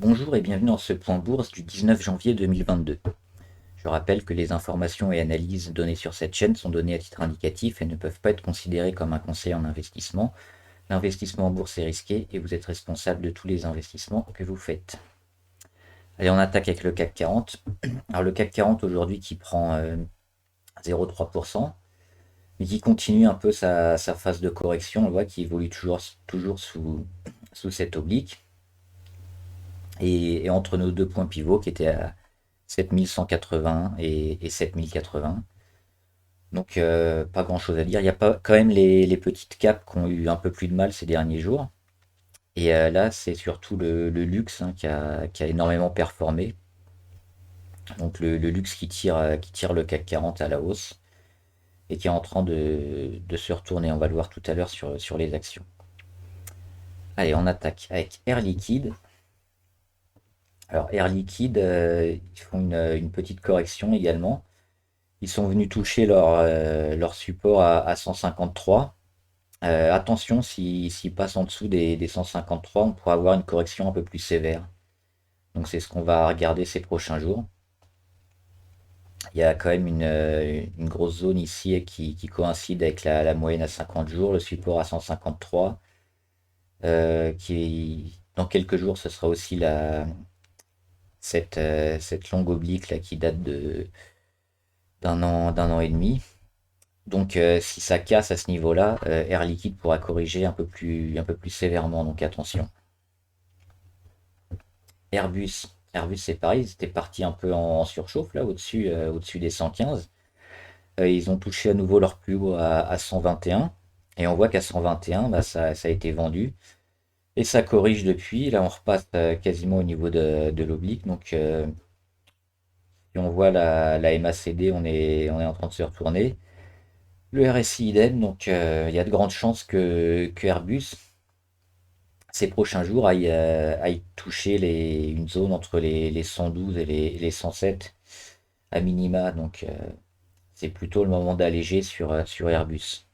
Bonjour et bienvenue dans ce point bourse du 19 janvier 2022. Je rappelle que les informations et analyses données sur cette chaîne sont données à titre indicatif et ne peuvent pas être considérées comme un conseil en investissement. L'investissement en bourse est risqué et vous êtes responsable de tous les investissements que vous faites. Allez, on attaque avec le CAC 40. Alors le CAC 40 aujourd'hui qui prend 0,3%, mais qui continue un peu sa phase de correction. On voit qu'il évolue toujours sous cette oblique. Et entre nos deux points pivots qui étaient à 7180 et 7080. Donc pas grand chose à dire. Il y a pas quand même les petites capes qui ont eu un peu plus de mal ces derniers jours. Et là, c'est surtout le luxe hein, qui a énormément performé. Donc le luxe qui tire le CAC 40 à la hausse et qui est en train de se retourner. On va le voir tout à l'heure sur les actions. Allez, on attaque avec Air Liquide. Alors Air Liquide, ils font une petite correction également. Ils sont venus toucher leur support à 153. Attention, s'ils passent en dessous des 153, on pourra avoir une correction un peu plus sévère. Donc c'est ce qu'on va regarder ces prochains jours. Il y a quand même une grosse zone ici qui coïncide avec la moyenne à 50 jours, le support à 153, dans quelques jours, ce sera aussi cette longue oblique là, qui date d'un an et demi. Donc si ça casse à ce niveau-là, Air Liquide pourra corriger un peu plus sévèrement, donc attention. Airbus, Airbus c'est pareil, ils étaient partis un peu en surchauffe là au-dessus des 115. Ils ont touché à nouveau leur plus haut à 121. Et on voit qu'à 121, bah, ça a été vendu. Et ça corrige depuis. Là on repasse quasiment au niveau de l'oblique. Donc si on voit la MACD, on est en train de se retourner. Le RSI idem, donc il y a de grandes chances que Airbus, ces prochains jours, aille toucher une zone entre les 112 et les 107 à minima. Donc c'est plutôt le moment d'alléger sur Airbus.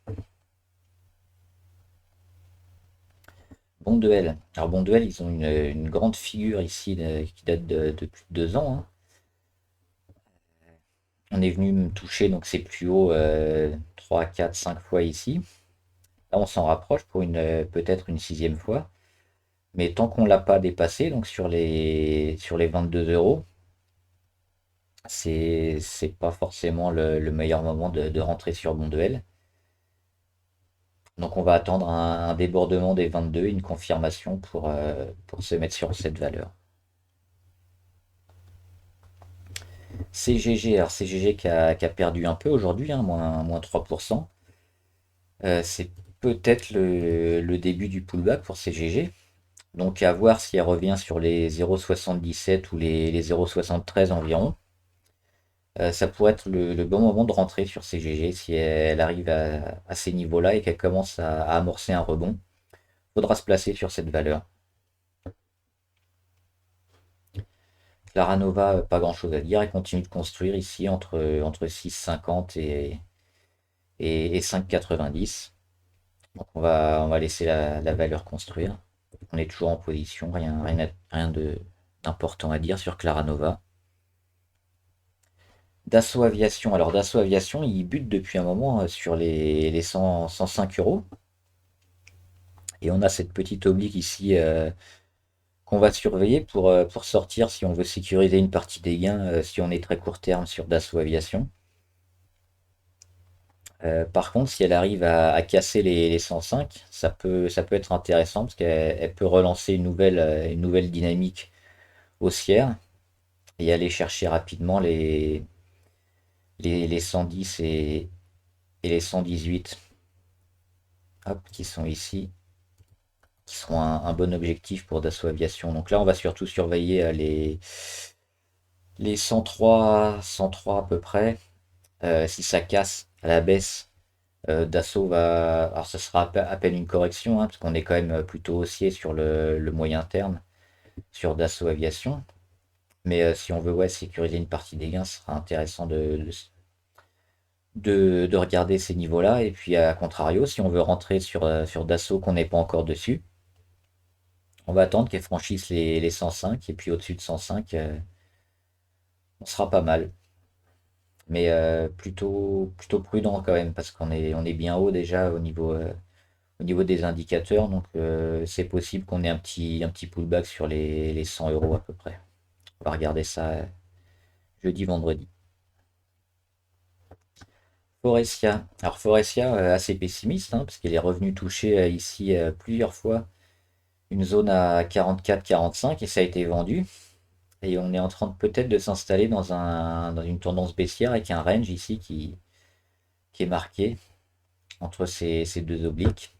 Bonduelle. Alors Bonduelle, ils ont une grande figure ici qui date de plus de 2 ans, hein. On est venu me toucher donc c'est plus haut 3, 4, 5 fois ici. Là on s'en rapproche pour peut-être une sixième fois. Mais tant qu'on ne l'a pas dépassé, donc sur les 22 euros, c'est pas forcément le meilleur moment de rentrer sur Bonduelle. Donc on va attendre un débordement des 22, une confirmation pour se mettre sur cette valeur. CGG, alors CGG qui a perdu un peu aujourd'hui, hein, moins 3%. C'est peut-être le début du pullback pour CGG. Donc à voir si elle revient sur les 0,77 ou les 0,73 environ. Ça pourrait être le bon moment de rentrer sur CGG si elle arrive à ces niveaux-là et qu'elle commence à amorcer un rebond. Il faudra se placer sur cette valeur. Claranova, pas grand-chose à dire. Elle continue de construire ici entre 6,50 et 5,90. Donc on va laisser la valeur construire. On est toujours en position, rien d'important à dire sur Claranova. Dassault Aviation. Alors Dassault Aviation, il bute depuis un moment sur les 105 euros. Et on a cette petite oblique ici qu'on va surveiller pour sortir si on veut sécuriser une partie des gains, si on est très court terme sur Dassault Aviation. Par contre, si elle arrive à casser les 105, ça peut être intéressant parce qu'elle peut relancer une nouvelle dynamique haussière et aller chercher rapidement les 110 et les 118, hop, qui sont ici, qui seront un bon objectif pour Dassault Aviation. Donc là, on va surtout surveiller les 103 à peu près. Si ça casse à la baisse, Dassault va. Alors, ce sera à peine une correction, hein, parce qu'on est quand même plutôt haussier sur le moyen terme sur Dassault Aviation. Mais si on veut ouais, sécuriser une partie des gains, ce sera intéressant de regarder ces niveaux-là. Et puis, à contrario, si on veut rentrer sur Dassault qu'on n'est pas encore dessus, On va attendre qu'elle franchisse les 105 et puis au-dessus de 105, on sera pas mal. Mais plutôt prudent quand même parce on est bien haut déjà au niveau des indicateurs. Donc c'est possible qu'on ait un petit pullback sur les 100 euros à peu près. On va regarder ça jeudi, vendredi. Forestia. Alors Forestia, assez pessimiste, hein, parce qu'elle est revenue toucher ici plusieurs fois une zone à 44-45 et ça a été vendu. Et on est en train peut-être de s'installer dans une tendance baissière avec un range ici qui est marqué entre ces deux obliques.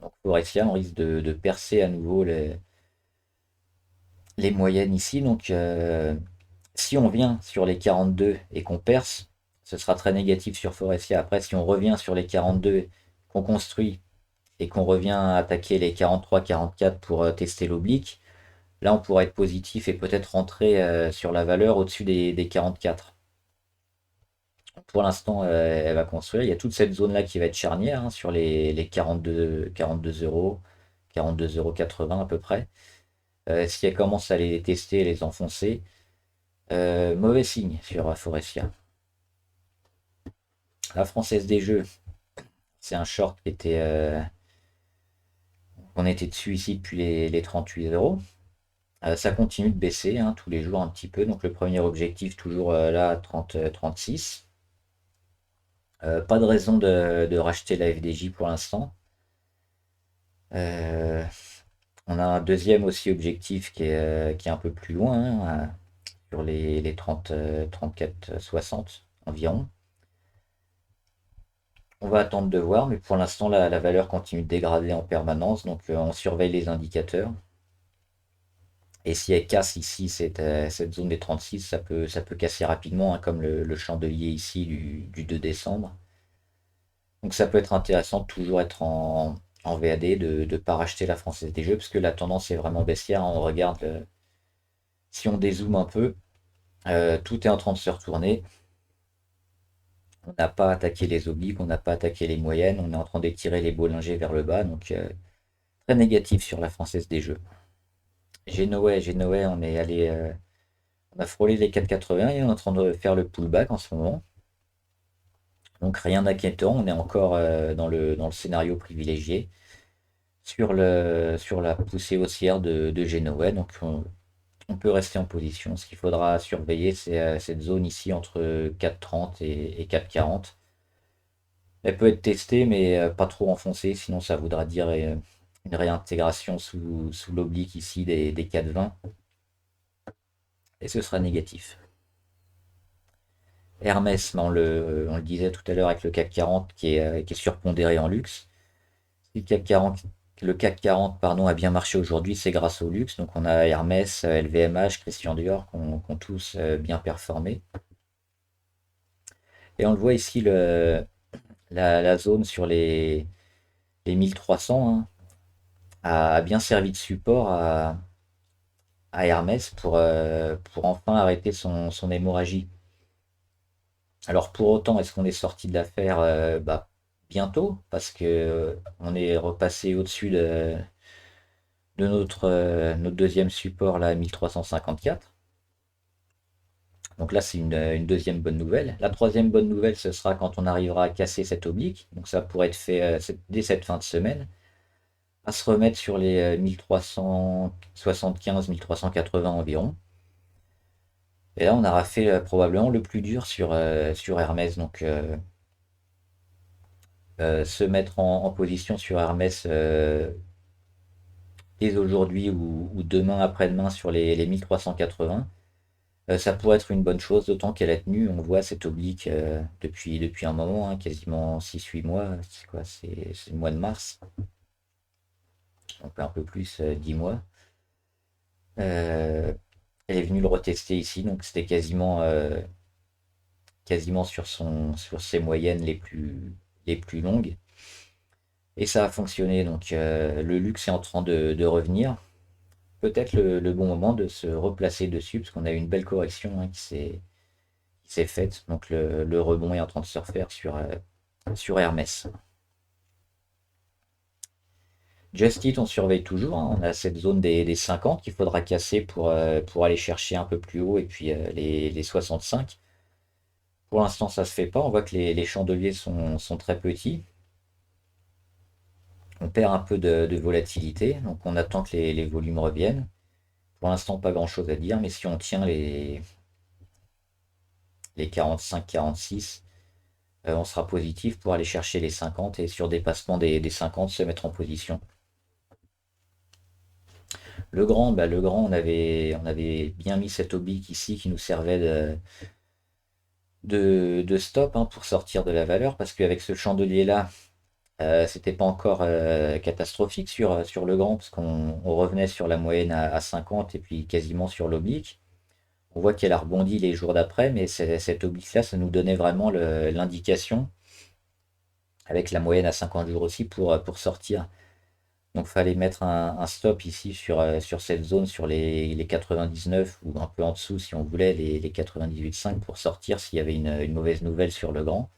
Donc Forestia, on risque de percer à nouveau les moyennes ici. Donc si on vient sur les 42 et qu'on perce, ce sera très négatif sur Forestia. Après, si on revient sur les 42, qu'on construit et qu'on revient attaquer les 43-44 pour tester l'oblique, là on pourra être positif et peut-être rentrer sur la valeur au-dessus des 44. Pour l'instant, elle va construire. Il y a toute cette zone-là qui va être charnière, hein, sur les 42 euros, 42,80 € à peu près. Si elle commence à les tester et les enfoncer, mauvais signe sur Forestia. La Française des Jeux, c'est un short on était dessus ici depuis les 38 euros. Ça continue de baisser, hein, tous les jours un petit peu. Donc le premier objectif toujours là 36. Pas de raison de racheter la FDJ pour l'instant. Euh, on a un deuxième aussi objectif qui est un peu plus loin, hein, sur les 30, 34, 60 environ. On va attendre de voir, mais pour l'instant la valeur continue de dégrader en permanence, donc on surveille les indicateurs. Et si elle casse ici cette zone des 36, ça peut casser rapidement, hein, comme le chandelier ici du 2 décembre. Donc ça peut être intéressant de toujours être en VAD, de ne pas racheter la Française des Jeux, parce que la tendance est vraiment baissière, hein. On regarde, si on dézoome un peu, tout est en train de se retourner. On n'a pas attaqué les obliques, on n'a pas attaqué les moyennes, on est en train d'étirer les Bollinger vers le bas, donc très négatif sur la Française des Jeux. Genoa, on est allé, on a frôlé les 4,80 et on est en train de faire le pullback en ce moment. Donc rien d'inquiétant, on est encore dans le scénario privilégié sur la poussée haussière de Genoa. Donc on peut rester en position. Ce qu'il faudra surveiller, c'est cette zone ici entre 4,30 et 4,40. Elle peut être testée, mais pas trop enfoncée, sinon ça voudra dire une réintégration sous l'oblique ici des 4,20 et ce sera négatif. Hermès, on le disait tout à l'heure avec le CAC 40 qui est surpondéré en luxe. Si le CAC 40 pardon, a bien marché aujourd'hui, c'est grâce au luxe. Donc on a Hermès, LVMH, Christian Dior qui ont tous bien performé. Et on le voit ici, la zone sur les 1300, hein, a bien servi de support à Hermès pour enfin arrêter son hémorragie. Alors pour autant, est-ce qu'on est sorti de l'affaire bientôt? Parce que on est repassé au-dessus de notre deuxième support là, 1354. Donc là, c'est une deuxième bonne nouvelle. La troisième bonne nouvelle, ce sera quand on arrivera à casser cette oblique. Donc ça pourrait être fait dès cette fin de semaine, à se remettre sur les 1375, 1380 environ. Et là, on aura fait probablement le plus dur sur Hermès. Donc se mettre en position sur Hermès dès aujourd'hui ou demain après-demain sur les 1380. Ça pourrait être une bonne chose, d'autant qu'elle a tenu, on voit cette oblique depuis un moment, hein, quasiment 6-8 mois. C'est quoi? C'est le mois de mars, donc un peu plus 10 mois. Euh, Elle est venue le retester ici, donc c'était quasiment sur ses moyennes les plus longues. Et ça a fonctionné, donc le luxe est en train de revenir. Peut-être le bon moment de se replacer dessus, parce qu'on a eu une belle correction, hein, qui s'est faite. Donc le rebond est en train de se refaire sur Hermès. Just Eat, on surveille toujours, hein. On a cette zone des 50 qu'il faudra casser pour aller chercher un peu plus haut et puis les 65. Pour l'instant, ça se fait pas. On voit que les chandeliers sont très petits. On perd un peu de volatilité, donc on attend que les volumes reviennent. Pour l'instant, pas grand-chose à dire, mais si on tient les 45-46, on sera positif pour aller chercher les 50 et sur dépassement des 50, se mettre en position. Le grand, on avait bien mis cet oblique ici qui nous servait de stop, hein, pour sortir de la valeur, parce qu'avec ce chandelier-là, c'était pas encore catastrophique sur le grand, parce qu'on revenait sur la moyenne à 50 et puis quasiment sur l'oblique. On voit qu'elle a rebondi les jours d'après, mais cet oblique-là, ça nous donnait vraiment l'indication, avec la moyenne à 50 jours aussi, pour sortir. Donc fallait mettre un stop ici sur cette zone, sur les 99 ou un peu en dessous si on voulait, les 98,5 pour sortir s'il y avait une mauvaise nouvelle sur le grand.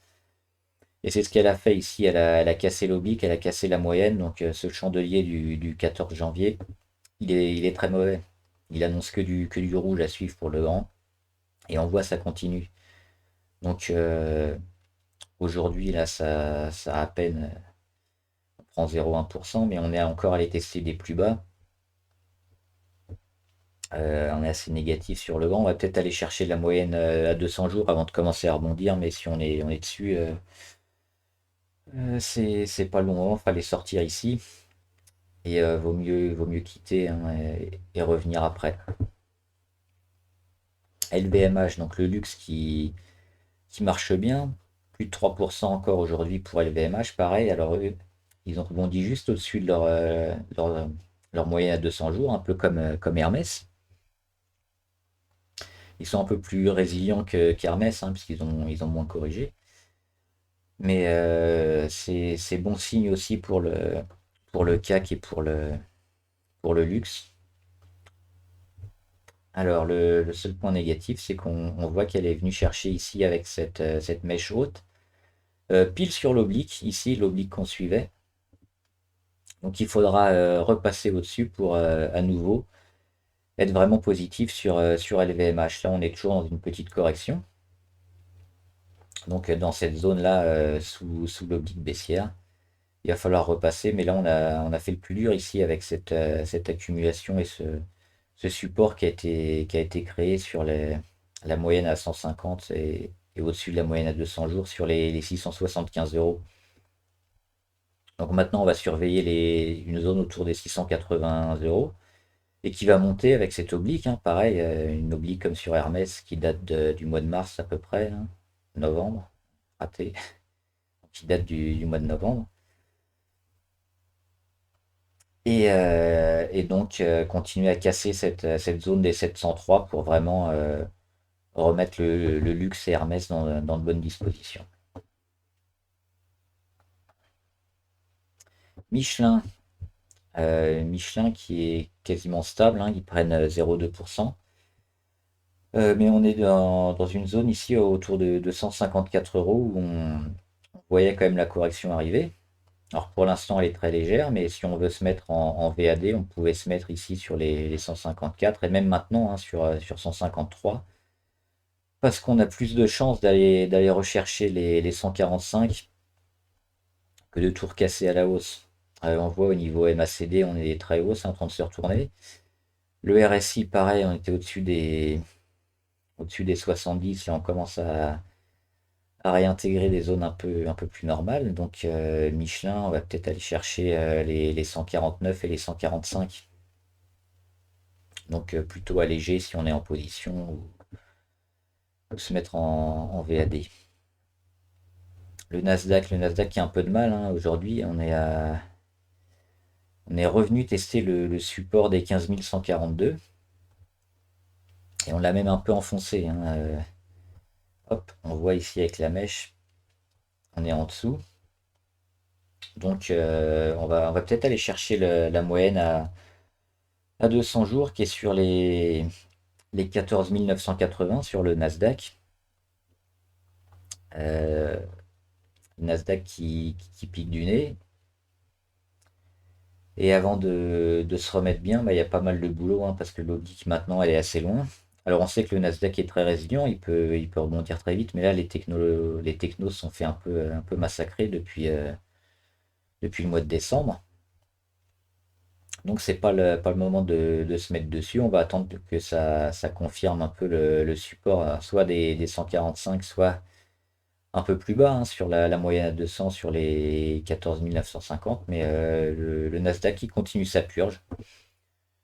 Et c'est ce qu'elle a fait ici, elle a cassé l'oblique, elle a cassé la moyenne, donc ce chandelier du 14 janvier, il est très mauvais. Il annonce que du rouge à suivre pour le grand, et on voit ça continue. Donc aujourd'hui, là, ça a à peine, on prend 0,1%, mais on est encore allé tester des plus bas. On est assez négatif sur le grand. On va peut-être aller chercher la moyenne à 200 jours avant de commencer à rebondir, mais si on est dessus, c'est pas le bon moment. Fallait sortir ici et vaut mieux quitter, hein, et revenir après. LVMH, donc le luxe qui marche bien, plus de 3% encore aujourd'hui pour LVMH. Pareil, alors eux, ils ont rebondi juste au-dessus de leur moyenne à 200 jours, un peu comme Hermès. Ils sont un peu plus résilients qu'Hermès, hein, puisqu'ils ont moins corrigé. Mais c'est bon signe aussi pour le CAC et pour le luxe. Alors le seul point négatif, c'est qu'on voit qu'elle est venue chercher ici avec cette mèche haute, pile sur l'oblique, ici l'oblique qu'on suivait. Donc il faudra repasser au-dessus pour à nouveau être vraiment positif sur LVMH. Là on est toujours dans une petite correction. Donc dans cette zone-là, sous l'oblique baissière. Il va falloir repasser, mais là on a fait le plus dur ici avec cette accumulation et ce support qui a été créé sur la moyenne à 150 et au-dessus de la moyenne à 200 jours sur les 675 euros. Donc maintenant on va surveiller une zone autour des 680 euros et qui va monter avec cette oblique, hein, pareil, une oblique comme sur Hermès qui date du mois de mars à peu près, hein, novembre, raté, qui date du mois de novembre. Et donc continuer à casser cette zone des 703 pour vraiment remettre le luxe et Hermès dans de bonnes dispositions. Michelin, Michelin qui est quasiment stable, hein, ils prennent 0,2%. Mais on est dans une zone ici autour de 154 euros où on voyait quand même la correction arriver. Alors pour l'instant elle est très légère, mais si on veut se mettre en VAD, on pouvait se mettre ici sur les 154 et même maintenant, hein, sur 153. Parce qu'on a plus de chances d'aller rechercher les 145 que de tout recasser à la hausse. On voit au niveau MACD, on est très haut, c'est en train de se retourner. Le RSI, pareil, on était au-dessus des 70 et on commence à réintégrer des zones un peu plus normales. Donc Michelin, on va peut-être aller chercher les 149 et les 145. Donc plutôt allégé si on est en position ou se mettre en VAD. Le Nasdaq qui a un peu de mal, hein, aujourd'hui. On est revenu tester le support des 15 142 et on l'a même un peu enfoncé, hein. Hop, on voit ici avec la mèche, on est en dessous. Donc on va peut-être aller chercher la moyenne à 200 jours qui est sur les 14 980 sur le Nasdaq. Nasdaq qui pique du nez. Et avant de se remettre bien, bah, il y a pas mal de boulot, hein, parce que l'oblique maintenant elle est assez loin. Alors on sait que le Nasdaq est très résilient, il peut rebondir très vite, mais là les technos se sont fait un peu massacrer depuis le mois de décembre. Donc c'est pas le moment de se mettre dessus. On va attendre que ça confirme un peu le support, soit des 145, soit un peu plus bas, hein, sur la moyenne à 200, sur les 14 950. Mais le Nasdaq il continue sa purge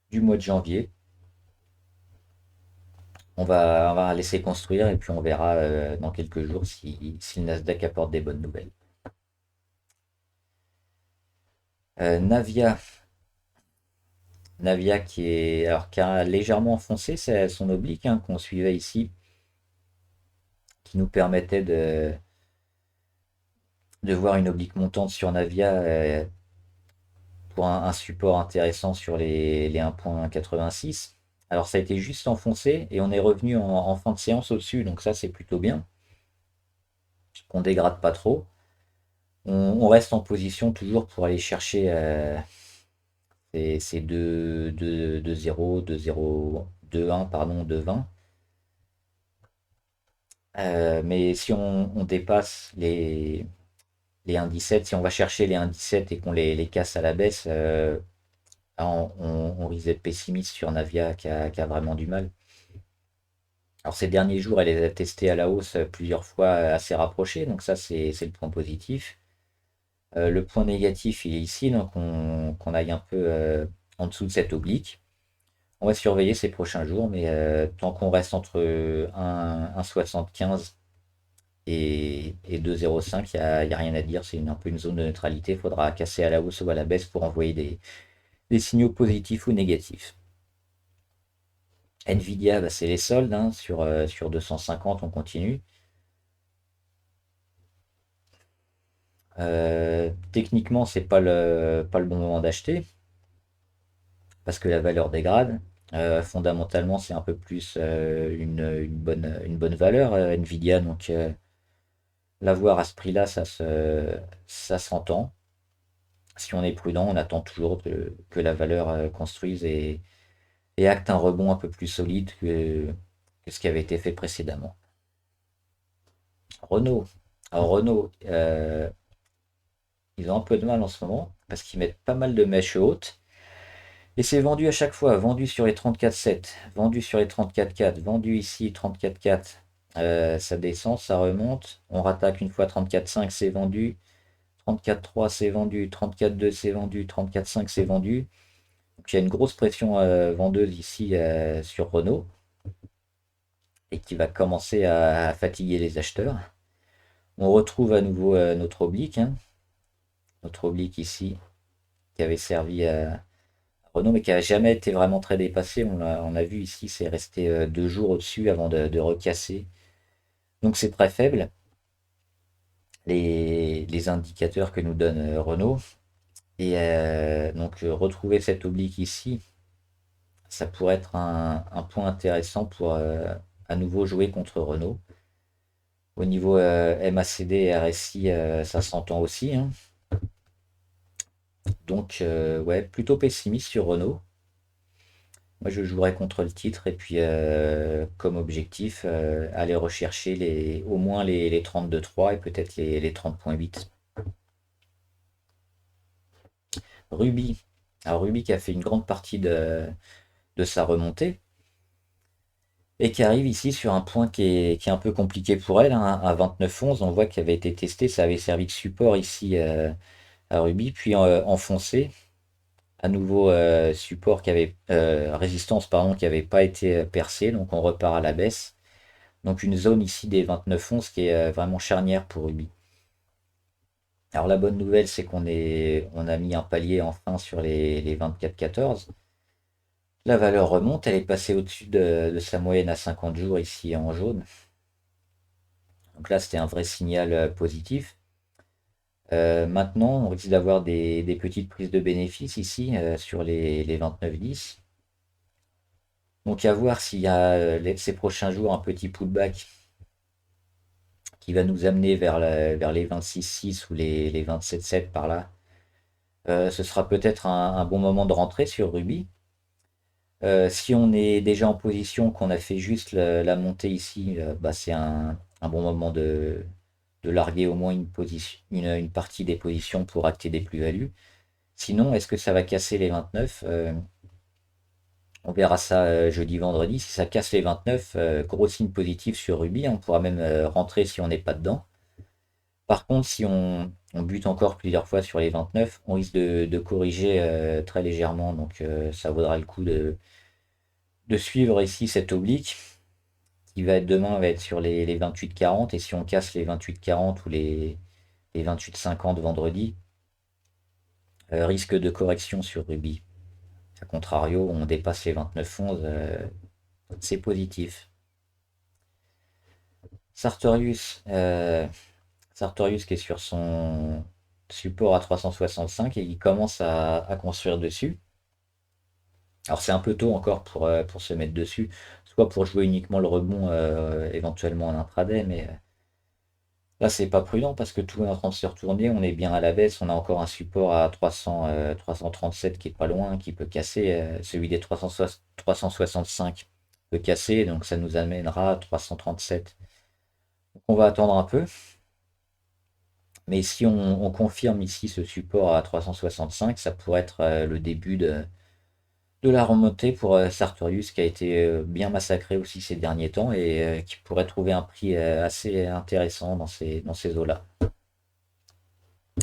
du mois de janvier. On va laisser construire et puis on verra dans quelques jours si le Nasdaq apporte des bonnes nouvelles. Navia, Navia qui a légèrement enfoncé son oblique, hein, qu'on suivait ici, qui nous permettait de voir une oblique montante sur Navia, pour un support intéressant sur les 1,86. Alors ça a été juste enfoncé et on est revenu en fin de séance au-dessus, donc ça c'est plutôt bien, qu'on dégrade pas trop. On reste en position toujours pour aller chercher ces 2,0, 2,0, 2,1, pardon, 2,20. Mais si on dépasse les 1,17, si on va chercher les 1,17 et qu'on les casse à la baisse, on risque d'être pessimiste sur Navia qui a vraiment du mal. Alors ces derniers jours, elle les a testés à la hausse plusieurs fois, assez rapprochées, donc ça c'est le point positif. Le point négatif, il est ici, donc qu'on aille un peu en dessous de cette oblique. On va surveiller ces prochains jours, mais tant qu'on reste entre 1,75 et 2,05, il n'y a rien à dire, c'est un peu une zone de neutralité. Il faudra casser à la hausse ou à la baisse pour envoyer des signaux positifs ou négatifs. Nvidia, bah, c'est les soldes, hein, sur 250, on continue. Techniquement, c'est pas le bon moment d'acheter parce que la valeur dégrade. Fondamentalement, c'est un peu plus une bonne valeur, Nvidia. Donc, l'avoir à ce prix-là, ça s'entend. Si on est prudent, on attend toujours que la valeur construise et acte un rebond un peu plus solide que ce qui avait été fait précédemment. Renault. Alors Renault, ils ont un peu de mal en ce moment parce qu'ils mettent pas mal de mèches hautes. Et c'est vendu à chaque fois, vendu sur les 34,7, vendu sur les 34,4, vendu ici 34,4. Ça descend, ça remonte. On rattaque une fois 34,5, c'est vendu. 34,3, c'est vendu. 34,2, c'est vendu. 34,5, c'est vendu. Donc il y a une grosse pression vendeuse ici sur Renault et qui va commencer à fatiguer les acheteurs. On retrouve à nouveau notre oblique, hein. Notre oblique ici qui avait servi à Renault, mais qui n'a jamais été vraiment très dépassé. On a vu ici, c'est resté 2 jours au-dessus avant de recasser. Donc c'est très faible, les indicateurs que nous donne Renault. Et donc retrouver cette oblique ici, ça pourrait être un point intéressant pour à nouveau jouer contre Renault. Au niveau MACD et RSI, ça s'entend aussi, hein. Donc ouais, plutôt pessimiste sur Renault. Moi, je jouerais contre le titre et puis comme objectif, aller rechercher au moins les 32,3 et peut-être les 30,8. Ruby. Alors Ruby qui a fait une grande partie de sa remontée et qui arrive ici sur un point qui est un peu compliqué pour elle, hein, à 29,11. On voit qu'il avait été testé, ça avait servi de support ici à Ruby, puis enfoncé. À nouveau support résistance pardon, qui n'avait pas été percée, donc on repart à la baisse. Donc une zone ici des 29,11 qui est vraiment charnière pour Ruby. Alors la bonne nouvelle, c'est on a mis un palier enfin sur les 24,14. La valeur remonte, elle est passée au-dessus de sa moyenne à 50 jours ici en jaune. Donc là, c'était un vrai signal positif. Maintenant, on risque d'avoir des petites prises de bénéfices ici sur les 29,10. Donc à voir s'il y a ces prochains jours un petit pullback qui va nous amener vers les 26,6 ou les 27,7 par là. Ce sera peut-être un bon moment de rentrer sur Ruby. Si on est déjà en position, qu'on a fait juste la montée ici, bah, c'est un bon moment de larguer au moins une partie des positions pour acter des plus-values. Sinon, est-ce que ça va casser les 29? On verra ça jeudi, vendredi. Si ça casse les 29, gros signe positif sur Ruby, on pourra même rentrer si on n'est pas dedans. Par contre, si on bute encore plusieurs fois sur les 29, on risque de corriger très légèrement. Donc ça vaudra le coup de suivre ici cette oblique qui va être demain, va être sur les 28,40. Et si on casse les 28,40 ou les 28,50 vendredi, risque de correction sur Ruby. A contrario, on dépasse les 29,11, c'est positif. Sartorius, Sartorius qui est sur son support à 365 et qui commence à construire dessus. Alors c'est un peu tôt encore pour se mettre dessus, soit pour jouer uniquement le rebond éventuellement en intraday, mais là c'est pas prudent parce que tout est en train de se retourner, on est bien à la baisse, on a encore un support à 337 qui est pas loin, qui peut casser, celui des 365 peut casser, donc ça nous amènera à 337. Donc on va attendre un peu. Mais si on confirme ici ce support à 365, ça pourrait être le début de la remontée pour Sartorius qui a été bien massacré aussi ces derniers temps et qui pourrait trouver un prix assez intéressant dans ces eaux-là.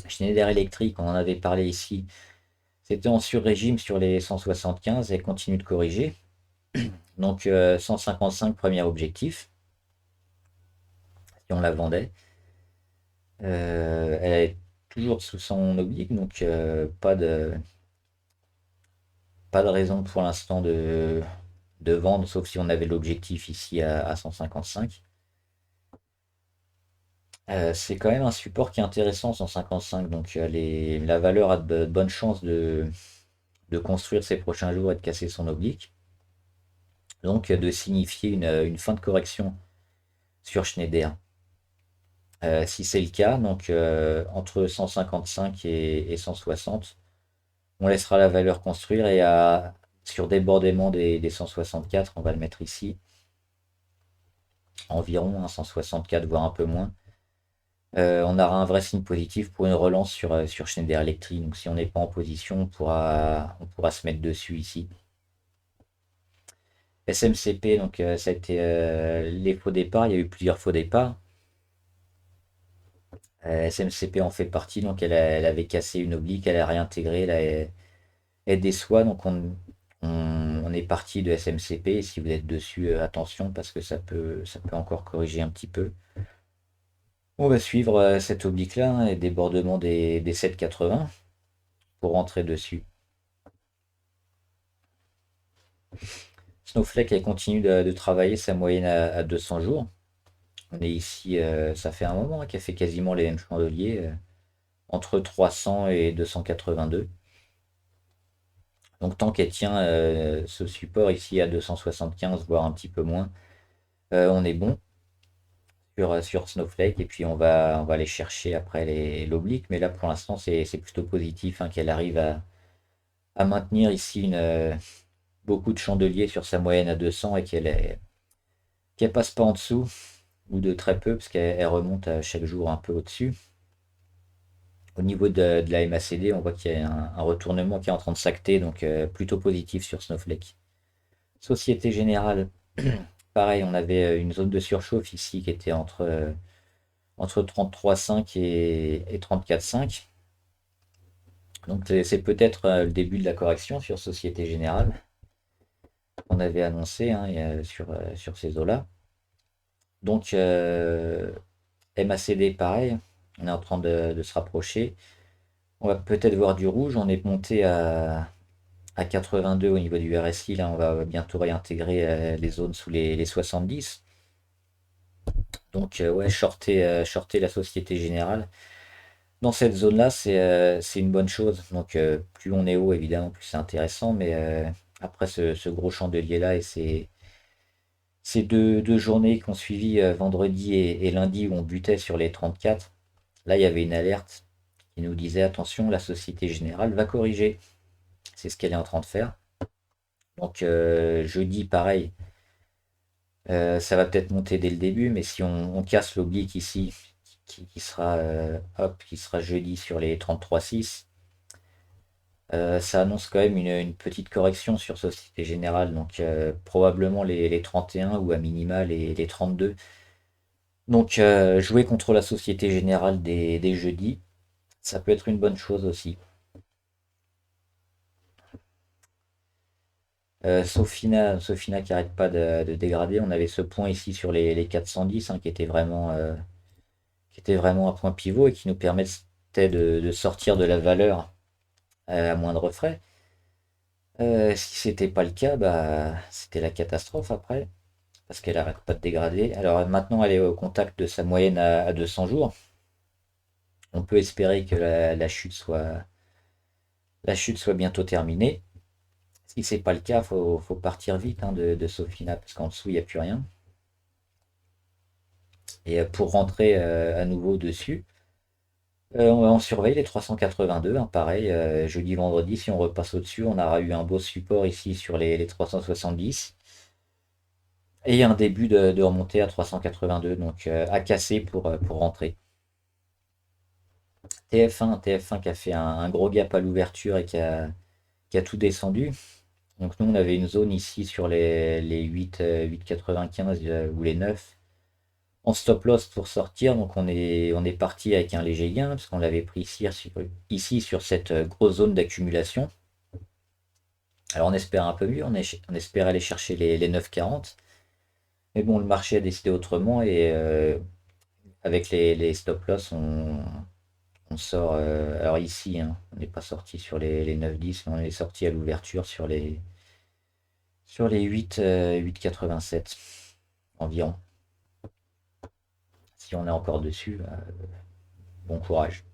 Schneider Electric, on en avait parlé ici, c'était en sur-régime sur les 175 et continue de corriger. Donc 155 premier objectif, si on la vendait. Elle est toujours sous son oblique, donc pas de raison pour l'instant de vendre, sauf si on avait l'objectif ici à 155. C'est quand même un support qui est intéressant, 155. Donc la valeur a de bonnes chances de construire ces prochains jours et de casser son oblique. Donc de signifier une fin de correction sur Schneider. Si c'est le cas, donc entre 155 et 160, on laissera la valeur construire et sur débordement des 164, on va le mettre ici, environ 164, voire un peu moins. On aura un vrai signe positif pour une relance sur Schneider Electric. Donc si on n'est pas en position, on pourra se mettre dessus ici. SMCP, donc ça a été les faux départs. Il y a eu plusieurs faux départs. SMCP en fait partie, donc elle avait cassé une oblique, elle a réintégré, elle déçoit. Donc on est parti de SMCP. Et si vous êtes dessus, attention parce que ça peut encore corriger un petit peu. On va suivre cette oblique-là hein, et débordement des 7,80 pour rentrer dessus. Snowflake, elle continue de travailler sa moyenne à 200 jours. On est ici, ça fait un moment hein, qu'elle fait quasiment les mêmes chandeliers, entre 300 et 282. Donc tant qu'elle tient ce support ici à 275, voire un petit peu moins, on est bon sur Snowflake. Et puis on va aller chercher après l'oblique. Mais là pour l'instant c'est plutôt positif hein, qu'elle arrive à maintenir ici beaucoup de chandeliers sur sa moyenne à 200 et qu'elle passe pas en dessous ou de très peu parce qu'elle remonte à chaque jour un peu au-dessus. Au niveau de la MACD, on voit qu'il y a un retournement qui est en train de s'acter, donc plutôt positif sur Snowflake. Société Générale, pareil, on avait une zone de surchauffe ici qui était entre 33,5 et 34,5. Donc c'est peut-être le début de la correction sur Société Générale qu'on avait annoncé hein, sur ces eaux-là. Donc MACD, pareil, on est en train de se rapprocher. On va peut-être voir du rouge. On est monté à 82 au niveau du RSI. Là, on va bientôt réintégrer les zones sous les 70. Donc, ouais, shorter la Société Générale. Dans cette zone-là, c'est une bonne chose. Donc, plus on est haut, évidemment, plus c'est intéressant. Mais après ce gros chandelier-là et ces deux journées qu'on suivi vendredi et lundi où on butait sur les 34, là, il y avait une alerte qui nous disait attention, la Société Générale va corriger. C'est ce qu'elle est en train de faire. Donc jeudi, pareil, ça va peut-être monter dès le début, mais si on casse l'oblique ici, qui sera, qui sera jeudi sur les 33,6, ça annonce quand même une petite correction sur Société Générale, donc probablement les 31 ou à minima les 32. Donc jouer contre la Société Générale des jeudis, ça peut être une bonne chose aussi. Sofina qui arrête pas de dégrader. On avait ce point ici sur les 410 hein, qui était vraiment un point pivot et qui nous permettait de sortir de la valeur à moindre frais. Si c'était pas le cas, bah, c'était la catastrophe après, parce qu'elle arrête pas de dégrader. Alors maintenant, elle est au contact de sa moyenne à 200 jours. On peut espérer que la chute soit bientôt terminée. Si c'est pas le cas, faut partir vite hein, de Sofina, parce qu'en dessous, il n'y a plus rien. Et pour rentrer à nouveau dessus, on surveille les 382, hein, pareil, jeudi, vendredi, si on repasse au-dessus, on aura eu un beau support ici sur les 370. Et un début de remontée à 382, donc à casser pour rentrer. TF1 qui a fait un gros gap à l'ouverture et qui a tout descendu. Donc nous on avait une zone ici sur les 8, 8,95 ou les 9 en stop loss pour sortir. Donc on est parti avec un léger gain parce qu'on l'avait pris ici sur cette grosse zone d'accumulation. Alors on espère un peu mieux, on espère aller chercher les 9,40. Mais bon, le marché a décidé autrement et avec les stop loss, on sort. Alors ici, hein, on n'est pas sorti sur les 9,10, mais on est sorti à l'ouverture sur les 8,87 environ. Si on est encore dessus, bon courage.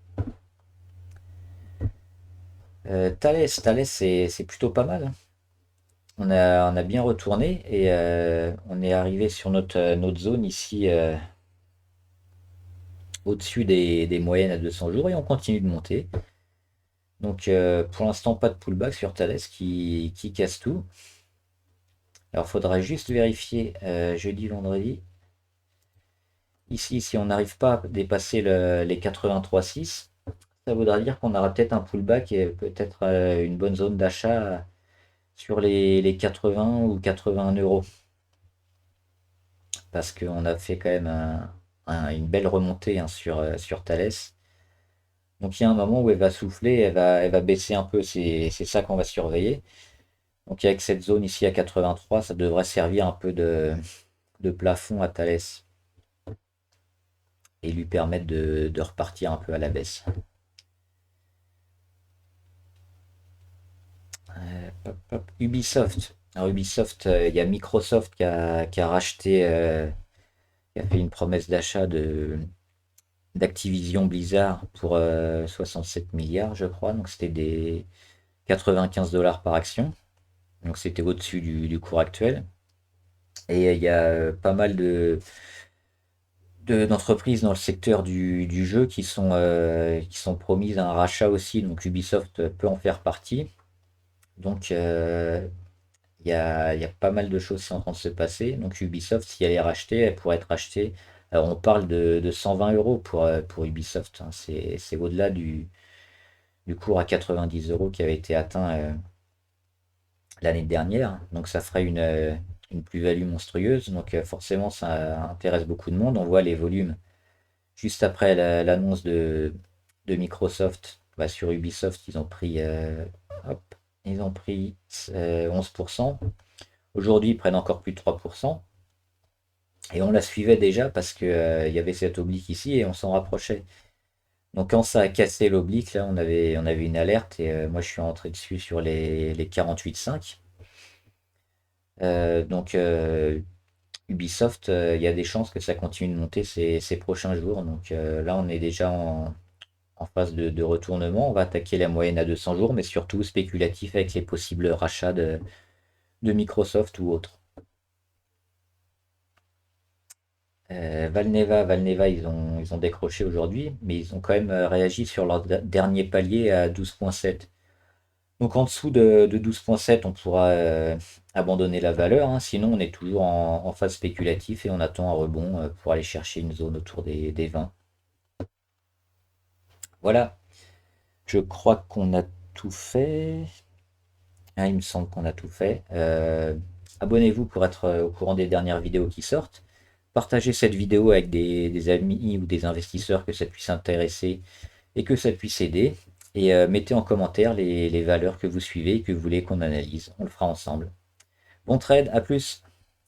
Thales, c'est plutôt pas mal, hein. On a bien retourné et on est arrivé sur notre zone ici au-dessus des moyennes à 200 jours et on continue de monter. Donc pour l'instant, pas de pullback sur Thales qui casse tout. Alors il faudra juste vérifier jeudi, vendredi. Ici, si on n'arrive pas à dépasser les 83,6, ça voudra dire qu'on aura peut-être un pullback et peut-être une bonne zone d'achat sur les 80 ou 81 euros. Parce qu'on a fait quand même une belle remontée hein, sur Thales. Donc il y a un moment où elle va souffler, elle va baisser un peu, c'est ça qu'on va surveiller. Donc avec cette zone ici à 83, ça devrait servir un peu de plafond à Thales et lui permettre de repartir un peu à la baisse. Hop, hop. Ubisoft. Alors Ubisoft, il y a Microsoft qui a racheté, qui a fait une promesse d'achat d'Activision Blizzard pour 67 milliards, je crois. Donc c'était des 95 dollars par action. Donc c'était au-dessus du cours actuel. Et il y a pas mal d'entreprises dans le secteur du jeu qui sont promises à un rachat aussi. Donc Ubisoft peut en faire partie. Donc il y a pas mal de choses qui sont en train de se passer. Donc Ubisoft, si elle est rachetée, elle pourrait être rachetée. Alors on parle de 120 euros pour Ubisoft, hein. C'est au-delà du cours à 90 euros qui avait été atteint l'année dernière. Donc ça ferait une plus-value monstrueuse. Donc forcément ça intéresse beaucoup de monde. On voit les volumes juste après l'annonce de Microsoft. Bah, sur Ubisoft, hop, ils ont pris 11%. Aujourd'hui, ils prennent encore plus de 3%. Et on la suivait déjà parce qu'il y avait cette oblique ici et on s'en rapprochait. Donc quand ça a cassé l'oblique, là, on avait une alerte et moi je suis rentré dessus sur les 48,5. Donc Ubisoft, il y a des chances que ça continue de monter ces prochains jours. Donc là, on est déjà en phase de retournement. On va attaquer la moyenne à 200 jours, mais surtout spéculatif avec les possibles rachats de Microsoft ou autres. Valneva, ils ont décroché aujourd'hui, mais ils ont quand même réagi sur leur dernier palier à 12,7. Donc en dessous de 12,7, on pourra abandonner la valeur, hein. Sinon, on est toujours en phase spéculative et on attend un rebond pour aller chercher une zone autour des 20. Voilà, je crois qu'on a tout fait. Ah, il me semble qu'on a tout fait. Abonnez-vous pour être au courant des dernières vidéos qui sortent. Partagez cette vidéo avec des amis ou des investisseurs que ça puisse intéresser et que ça puisse aider. Et mettez en commentaire les valeurs que vous suivez et que vous voulez qu'on analyse. On le fera ensemble. Bon trade, à plus!